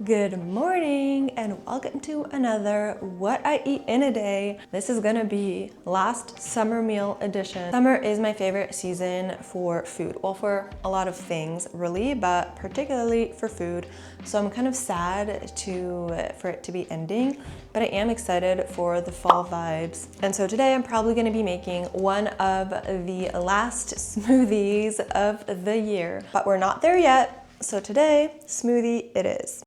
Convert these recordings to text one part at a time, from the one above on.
Good morning and welcome to another What I Eat in a Day. This is gonna be last summer meal edition. Summer is my favorite season for food. Well, for a lot of things really, but particularly for food. So I'm kind of sad for it to be ending, but I am excited for the fall vibes. And so today I'm probably gonna be making one of the last smoothies of the year, but we're not there yet. So today, smoothie it is.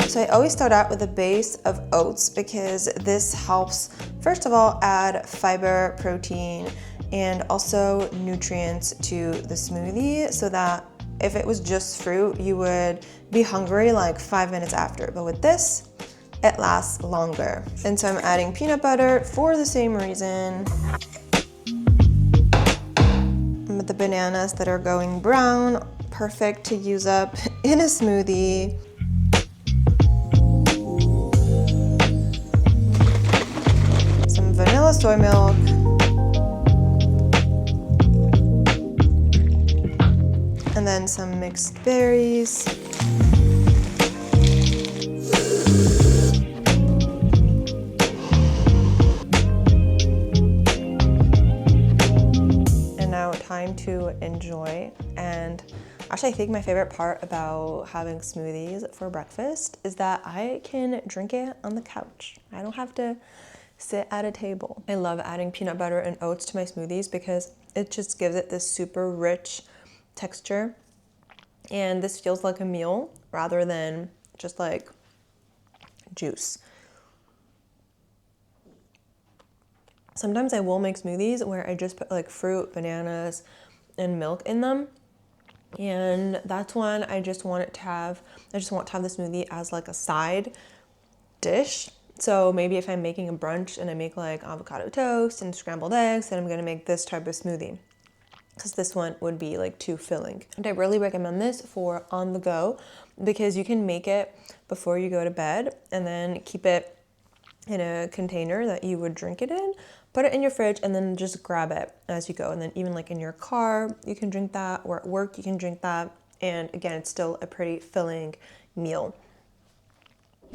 So I always start out with a base of oats because this helps, first of all, add fiber, protein, and also nutrients to the smoothie so that if it was just fruit, you would be hungry like 5 minutes after. But with this, it lasts longer. And so I'm adding peanut butter for the same reason. With the bananas that are going brown, perfect to use up in a smoothie. Some vanilla soy milk. And then some mixed berries. And now time to enjoy. And actually, I think my favorite part about having smoothies for breakfast is that I can drink it on the couch. I don't have to sit at a table. I love adding peanut butter and oats to my smoothies because it just gives it this super rich texture. And this feels like a meal rather than just like juice. Sometimes I will make smoothies where I just put like fruit, bananas, and milk in them. And that's when I just want to have the smoothie as like a side dish. So maybe if I'm making a brunch and I make like avocado toast and scrambled eggs, then I'm gonna make this type of smoothie because this one would be like too filling. And I really recommend this for on the go because you can make it before you go to bed and then keep it in a container that you would drink it in, put it in your fridge, and then just grab it as you go. And then even like in your car, you can drink that, or at work, you can drink that. And again, it's still a pretty filling meal.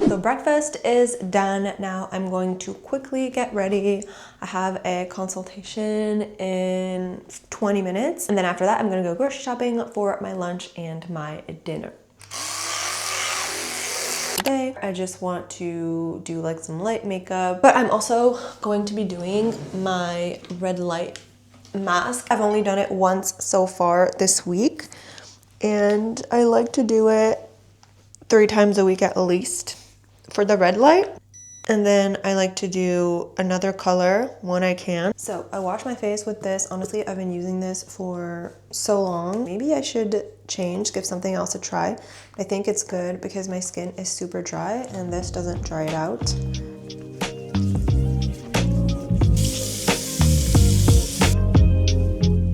So breakfast is done. Now I'm going to quickly get ready. I have a consultation in 20 minutes. And then after that, I'm gonna go grocery shopping for my lunch and my dinner. Today, I just want to do like some light makeup, but I'm also going to be doing my red light mask. I've only done it once so far this week, and I like to do it 3 times a week at least for the red light. And then I like to do another color when I can. So I wash my face with this. Honestly, I've been using this for so long. Maybe I should change, give something else a try. I think it's good because my skin is super dry and this doesn't dry it out.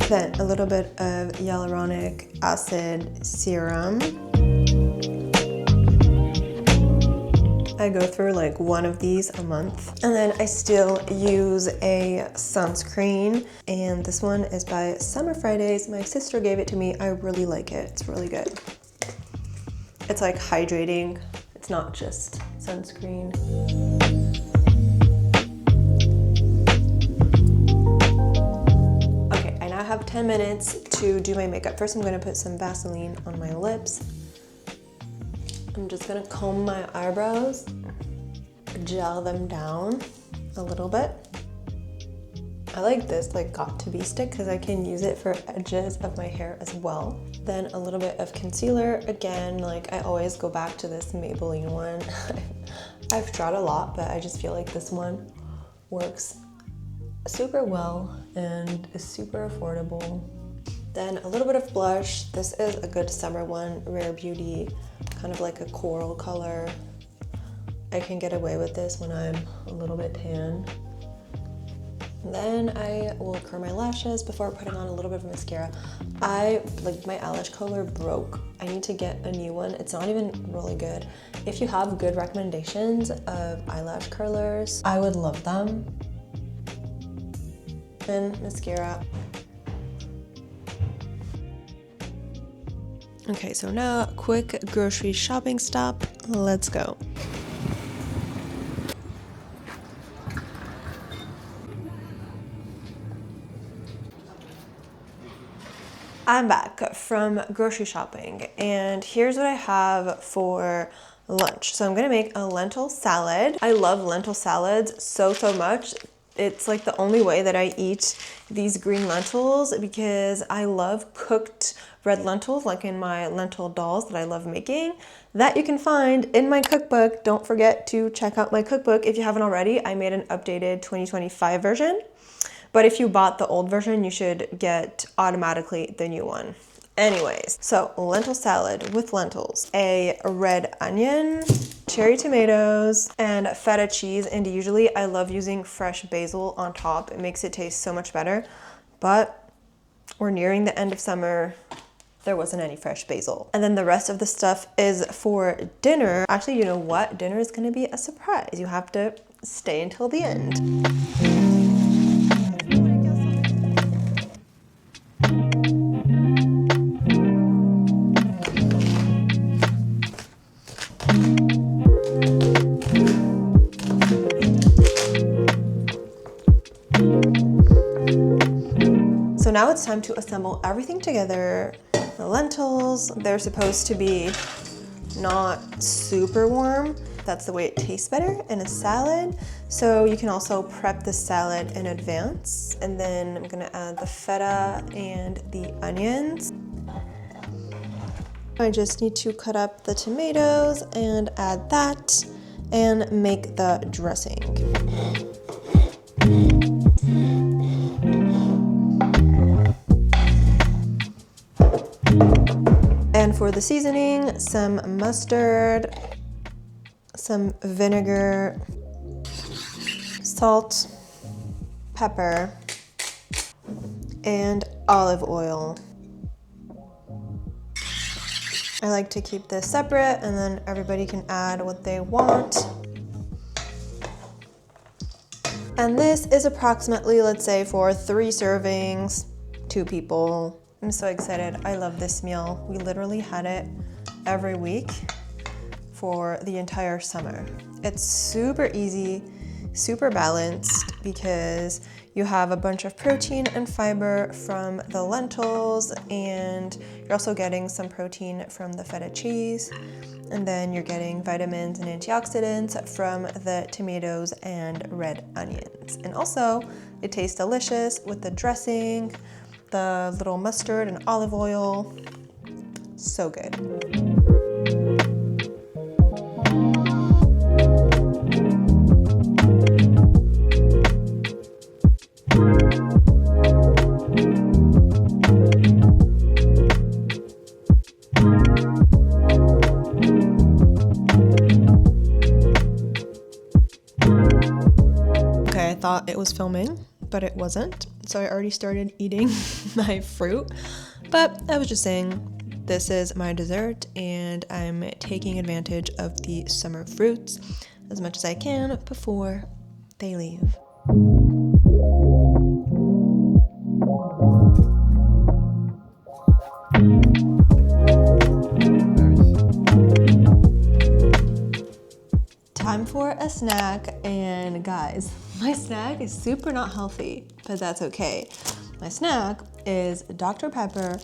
Then a little bit of hyaluronic acid serum. I go through like one of these a month. And then I still use a sunscreen, and this one is by Summer Fridays. My sister gave it to me. I really like it. It's really good. It's like hydrating. It's not just sunscreen. Okay, I now have 10 minutes to do my makeup. First, I'm gonna put some Vaseline on my lips. I'm just gonna comb my eyebrows, gel them down a little bit. I like this like got to be stick because I can use it for edges of my hair as well. Then a little bit of concealer. Again, like I always go back to this Maybelline one. I've tried a lot, but I just feel like this one works super well and is super affordable. Then a little bit of blush. This is a good summer one, Rare Beauty, kind of like a coral color. I can get away with this when I'm a little bit tan. Then I will curl my lashes before putting on a little bit of mascara. Like my eyelash color broke. I need to get a new one. It's not even really good. If you have good recommendations of eyelash curlers, I would love them. And mascara. Okay, so now quick grocery shopping stop. Let's go. I'm back from grocery shopping, and here's what I have for lunch. So I'm gonna make a lentil salad. I love lentil salads so much. It's like the only way that I eat these green lentils, because I love cooked red lentils, like in my lentil dolls that I love making, that you can find in my cookbook. Don't forget to check out my cookbook if you haven't already. I made an updated 2025 version. But if you bought the old version, you should get automatically the new one. Anyways, so lentil salad with lentils, a red onion, cherry tomatoes, and feta cheese. And usually I love using fresh basil on top. It makes it taste so much better. But we're nearing the end of summer. There wasn't any fresh basil. And then the rest of the stuff is for dinner. Actually, you know what? Dinner is gonna be a surprise. You have to stay until the end. So now it's time to assemble everything together. The lentils, they're supposed to be not super warm. That's the way it tastes better in a salad. So you can also prep the salad in advance. And then I'm gonna add the feta and the onions. I just need to cut up the tomatoes and add that and make the dressing. And for the seasoning, some mustard, some vinegar, salt, pepper, and olive oil. I like to keep this separate, and then everybody can add what they want. And this is approximately, let's say, for 3 servings, 2 people. I'm so excited. I love this meal. We literally had it every week for the entire summer. It's super easy, super balanced, because you have a bunch of protein and fiber from the lentils, and you're also getting some protein from the feta cheese, and then you're getting vitamins and antioxidants from the tomatoes and red onions. And also, it tastes delicious with the dressing, the little mustard and olive oil. So good. Okay, I thought it was filming, but it wasn't. So I already started eating my fruit, but I was just saying, this is my dessert, and I'm taking advantage of the summer fruits as much as I can before they leave. Time for a snack, and guys, my snack is super not healthy, but that's okay. My snack is Dr. Pepper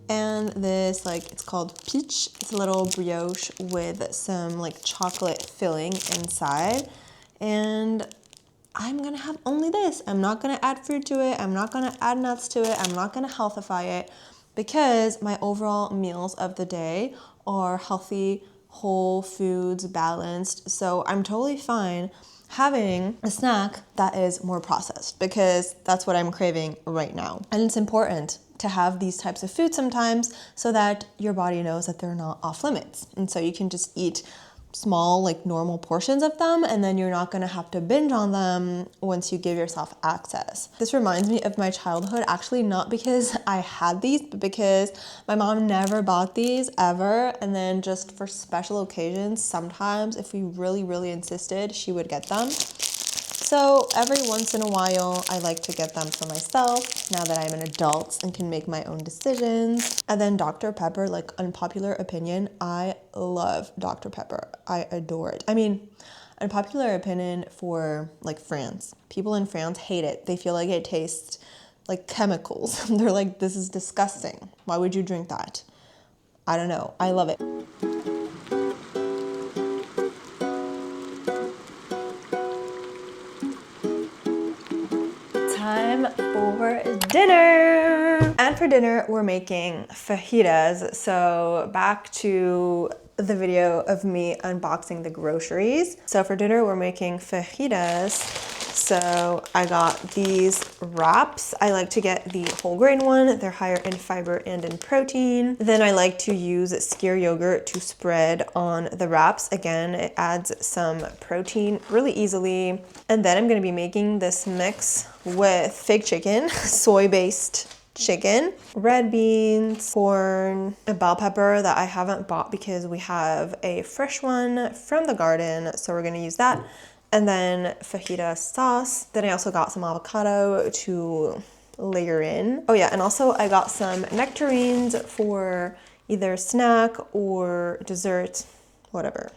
and this, it's called peach. It's a little brioche with some chocolate filling inside, and I'm gonna have only this. I'm not gonna add fruit to it. I'm not gonna add nuts to it. I'm not gonna healthify it, because my overall meals of the day are healthy, whole foods, balanced. So I'm totally fine having a snack that is more processed, because that's what I'm craving right now. And it's important to have these types of food sometimes so that your body knows that they're not off limits. And so you can just eat small, normal portions of them, and then you're not gonna have to binge on them once you give yourself access. This reminds me of my childhood, actually not because I had these, but because my mom never bought these ever, and then just for special occasions, sometimes if we really insisted, she would get them. So every once in a while, I like to get them for myself now that I'm an adult and can make my own decisions. And then Dr. Pepper, like unpopular opinion, I love Dr. Pepper. I adore it. I mean, unpopular opinion for like France. People in France hate it. They feel like it tastes like chemicals. They're like, this is disgusting. Why would you drink that? I don't know. I love it. Time for dinner. And for dinner, we're making fajitas. So back to the video of me unboxing the groceries. So for dinner, we're making fajitas. So I got these wraps. I like to get the whole grain one. They're higher in fiber and in protein. Then I like to use skyr yogurt to spread on the wraps. Again, it adds some protein really easily. And then I'm gonna be making this mix with fake chicken, soy-based chicken, red beans, corn, a bell pepper that I haven't bought because we have a fresh one from the garden. So we're gonna use that. And then fajita sauce. Then I also got some avocado to layer in. Oh yeah, and also I got some nectarines for either snack or dessert, whatever.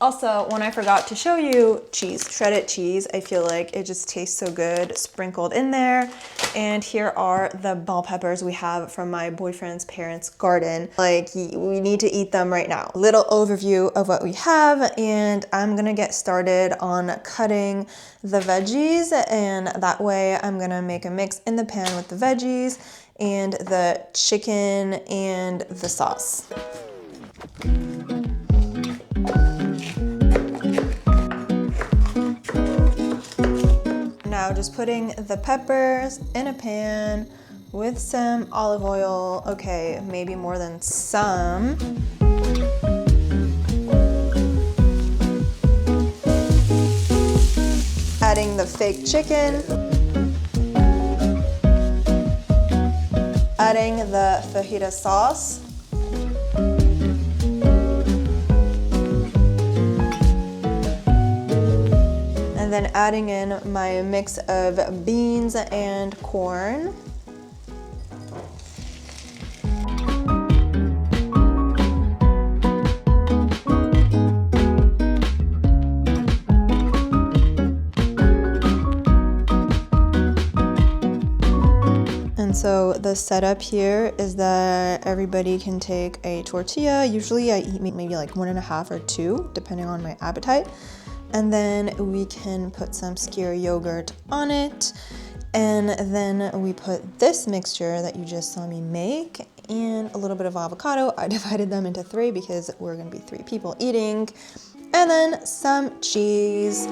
Also, when I forgot to show you cheese, shredded cheese, I feel like it just tastes so good sprinkled in there. And here are the bell peppers we have from my boyfriend's parents' garden. Like, we need to eat them right now. Little overview of what we have, and I'm gonna get started on cutting the veggies, and that way I'm gonna make a mix in the pan with the veggies and the chicken and the sauce. Now just putting the peppers in a pan with some olive oil. Okay, maybe more than some. Adding the fake chicken. Adding the fajita sauce. And then adding in my mix of beans and corn. And so the setup here is that everybody can take a tortilla. Usually I eat maybe like 1.5 or 2, depending on my appetite. And then we can put some skyr yogurt on it. And then we put this mixture that you just saw me make and a little bit of avocado. I divided them into 3 because we're gonna be 3 people eating. And then some cheese.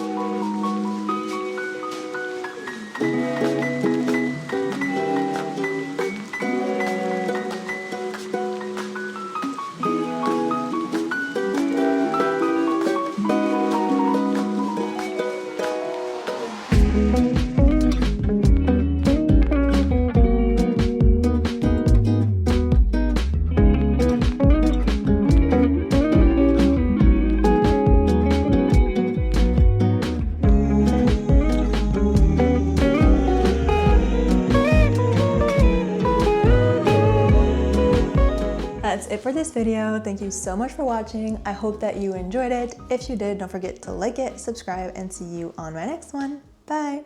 That's it for this video. Thank you so much for watching. I hope that you enjoyed it. If you did, don't forget to like it, subscribe, and see you on my next one. Bye.